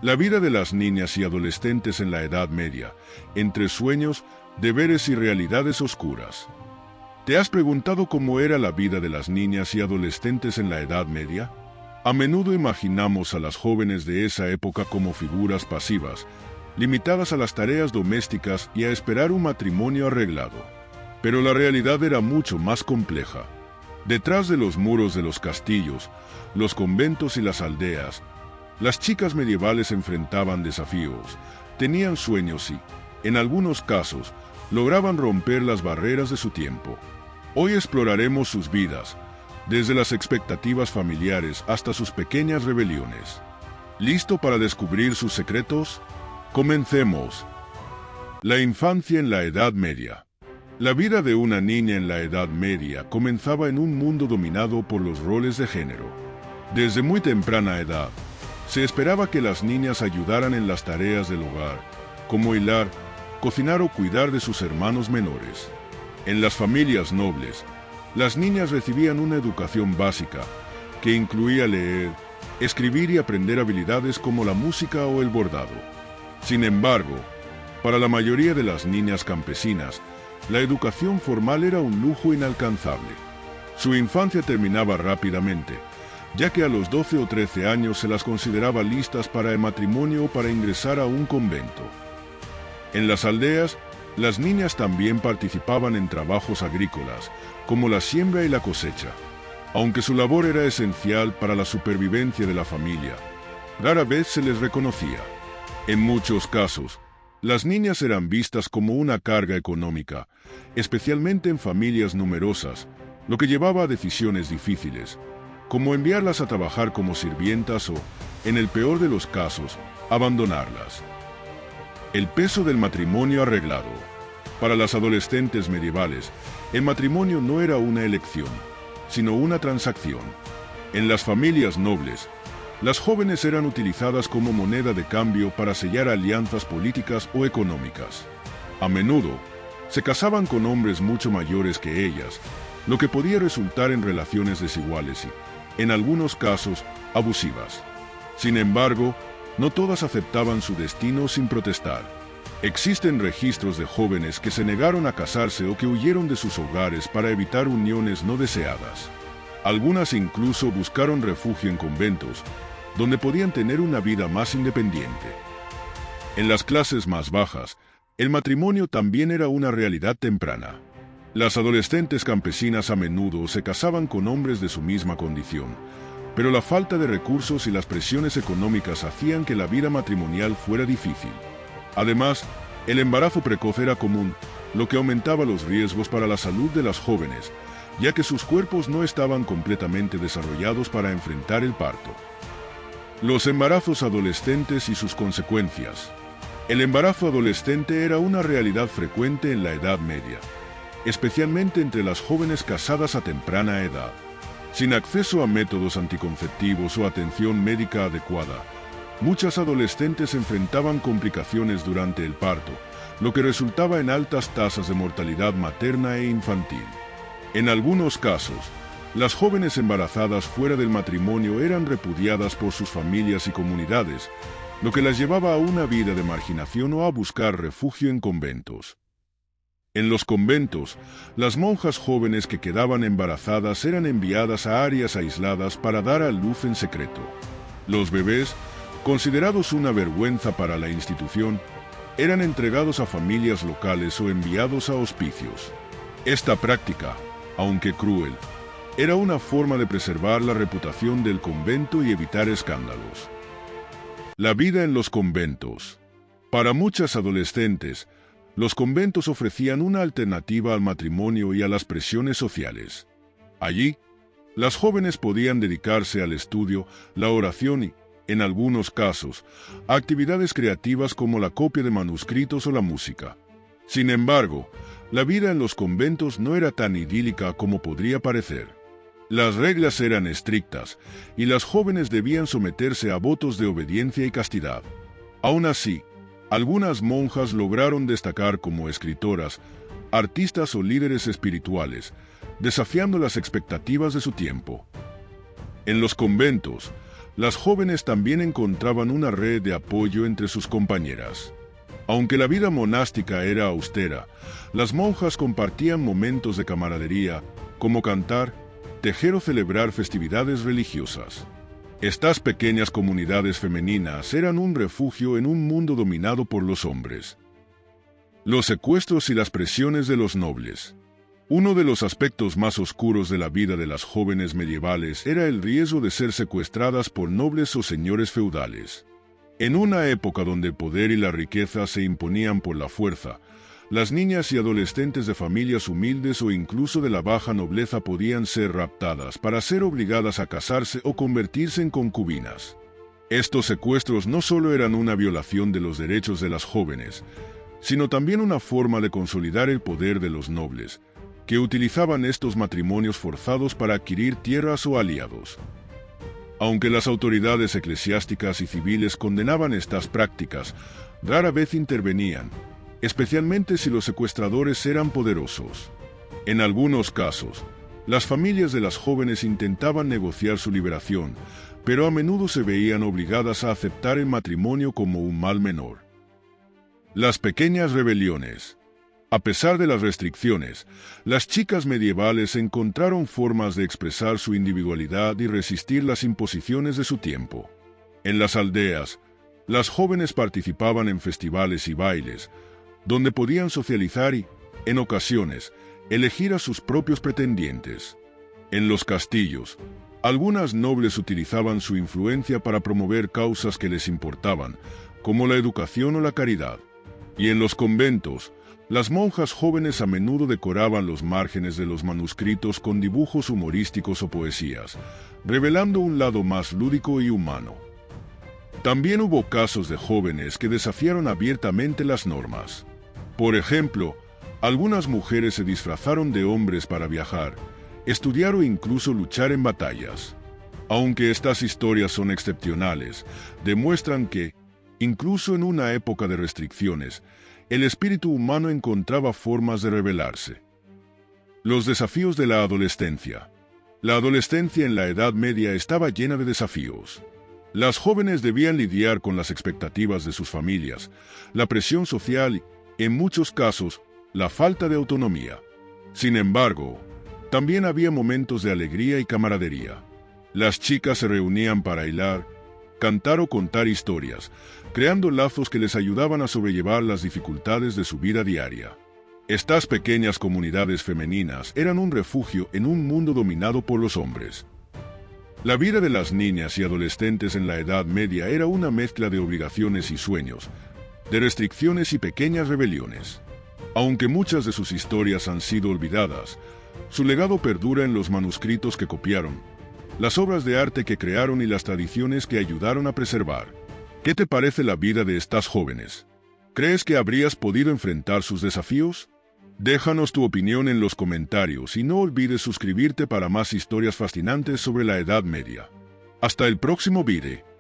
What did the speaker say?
La vida de las niñas y adolescentes en la Edad Media, entre sueños, deberes y realidades oscuras. ¿Te has preguntado cómo era la vida de las niñas y adolescentes en la Edad Media? A menudo imaginamos a las jóvenes de esa época como figuras pasivas, limitadas a las tareas domésticas y a esperar un matrimonio arreglado. Pero la realidad era mucho más compleja. Detrás de los muros de los castillos, los conventos y las aldeas, las chicas medievales enfrentaban desafíos, tenían sueños y, en algunos casos, lograban romper las barreras de su tiempo. Hoy exploraremos sus vidas, desde las expectativas familiares hasta sus pequeñas rebeliones. ¿Listo para descubrir sus secretos? Comencemos. La infancia en la Edad Media. La vida de una niña en la Edad Media comenzaba en un mundo dominado por los roles de género. Desde muy temprana edad, se esperaba que las niñas ayudaran en las tareas del hogar, como hilar, cocinar o cuidar de sus hermanos menores. En las familias nobles, las niñas recibían una educación básica, que incluía leer, escribir y aprender habilidades como la música o el bordado. Sin embargo, para la mayoría de las niñas campesinas, la educación formal era un lujo inalcanzable. Su infancia terminaba rápidamente, ya que a los 12 o 13 años se las consideraba listas para el matrimonio o para ingresar a un convento. En las aldeas, las niñas también participaban en trabajos agrícolas, como la siembra y la cosecha. Aunque su labor era esencial para la supervivencia de la familia, rara vez se les reconocía. En muchos casos, las niñas eran vistas como una carga económica, especialmente en familias numerosas, lo que llevaba a decisiones difíciles, como enviarlas a trabajar como sirvientas o, en el peor de los casos, abandonarlas. El peso del matrimonio arreglado. Para las adolescentes medievales, el matrimonio no era una elección, sino una transacción. En las familias nobles, las jóvenes eran utilizadas como moneda de cambio para sellar alianzas políticas o económicas. A menudo, se casaban con hombres mucho mayores que ellas, lo que podía resultar en relaciones desiguales y, en algunos casos, abusivas. Sin embargo, no todas aceptaban su destino sin protestar. Existen registros de jóvenes que se negaron a casarse o que huyeron de sus hogares para evitar uniones no deseadas. Algunas incluso buscaron refugio en conventos, donde podían tener una vida más independiente. En las clases más bajas, el matrimonio también era una realidad temprana. Las adolescentes campesinas a menudo se casaban con hombres de su misma condición, pero la falta de recursos y las presiones económicas hacían que la vida matrimonial fuera difícil. Además, el embarazo precoz era común, lo que aumentaba los riesgos para la salud de las jóvenes, ya que sus cuerpos no estaban completamente desarrollados para enfrentar el parto. Los embarazos adolescentes y sus consecuencias. El embarazo adolescente era una realidad frecuente en la Edad Media, especialmente entre las jóvenes casadas a temprana edad. Sin acceso a métodos anticonceptivos o atención médica adecuada, muchas adolescentes enfrentaban complicaciones durante el parto, lo que resultaba en altas tasas de mortalidad materna e infantil. En algunos casos, las jóvenes embarazadas fuera del matrimonio eran repudiadas por sus familias y comunidades, lo que las llevaba a una vida de marginación o a buscar refugio en conventos. En los conventos, las monjas jóvenes que quedaban embarazadas eran enviadas a áreas aisladas para dar a luz en secreto. Los bebés, considerados una vergüenza para la institución, eran entregados a familias locales o enviados a hospicios. Esta práctica, aunque cruel, era una forma de preservar la reputación del convento y evitar escándalos. La vida en los conventos. Para muchas adolescentes, los conventos ofrecían una alternativa al matrimonio y a las presiones sociales. Allí, las jóvenes podían dedicarse al estudio, la oración y, en algunos casos, a actividades creativas como la copia de manuscritos o la música. Sin embargo, la vida en los conventos no era tan idílica como podría parecer. Las reglas eran estrictas, y las jóvenes debían someterse a votos de obediencia y castidad. Aún así, algunas monjas lograron destacar como escritoras, artistas o líderes espirituales, desafiando las expectativas de su tiempo. En los conventos, las jóvenes también encontraban una red de apoyo entre sus compañeras. Aunque la vida monástica era austera, las monjas compartían momentos de camaradería, como cantar, tejer o celebrar festividades religiosas. Estas pequeñas comunidades femeninas eran un refugio en un mundo dominado por los hombres. Los secuestros y las presiones de los nobles. Uno de los aspectos más oscuros de la vida de las jóvenes medievales era el riesgo de ser secuestradas por nobles o señores feudales. En una época donde el poder y la riqueza se imponían por la fuerza, las niñas y adolescentes de familias humildes o incluso de la baja nobleza podían ser raptadas para ser obligadas a casarse o convertirse en concubinas. Estos secuestros no solo eran una violación de los derechos de las jóvenes, sino también una forma de consolidar el poder de los nobles, que utilizaban estos matrimonios forzados para adquirir tierras o aliados. Aunque las autoridades eclesiásticas y civiles condenaban estas prácticas, rara vez intervenían, especialmente si los secuestradores eran poderosos. En algunos casos, las familias de las jóvenes intentaban negociar su liberación, pero a menudo se veían obligadas a aceptar el matrimonio como un mal menor. Las pequeñas rebeliones. A pesar de las restricciones, las chicas medievales encontraron formas de expresar su individualidad y resistir las imposiciones de su tiempo. En las aldeas, las jóvenes participaban en festivales y bailes, donde podían socializar y, en ocasiones, elegir a sus propios pretendientes. En los castillos, algunas nobles utilizaban su influencia para promover causas que les importaban, como la educación o la caridad. Y en los conventos, las monjas jóvenes a menudo decoraban los márgenes de los manuscritos con dibujos humorísticos o poesías, revelando un lado más lúdico y humano. También hubo casos de jóvenes que desafiaron abiertamente las normas. Por ejemplo, algunas mujeres se disfrazaron de hombres para viajar, estudiar o incluso luchar en batallas. Aunque estas historias son excepcionales, demuestran que, incluso en una época de restricciones, el espíritu humano encontraba formas de rebelarse. Los desafíos de la adolescencia. La adolescencia en la Edad Media estaba llena de desafíos. Las jóvenes debían lidiar con las expectativas de sus familias, la presión social y, en muchos casos, la falta de autonomía. Sin embargo, también había momentos de alegría y camaradería. Las chicas se reunían para bailar, cantar o contar historias, creando lazos que les ayudaban a sobrellevar las dificultades de su vida diaria. Estas pequeñas comunidades femeninas eran un refugio en un mundo dominado por los hombres. La vida de las niñas y adolescentes en la Edad Media era una mezcla de obligaciones y sueños, de restricciones y pequeñas rebeliones. Aunque muchas de sus historias han sido olvidadas, su legado perdura en los manuscritos que copiaron, las obras de arte que crearon y las tradiciones que ayudaron a preservar. ¿Qué te parece la vida de estas jóvenes? ¿Crees que habrías podido enfrentar sus desafíos? Déjanos tu opinión en los comentarios y no olvides suscribirte para más historias fascinantes sobre la Edad Media. Hasta el próximo vídeo.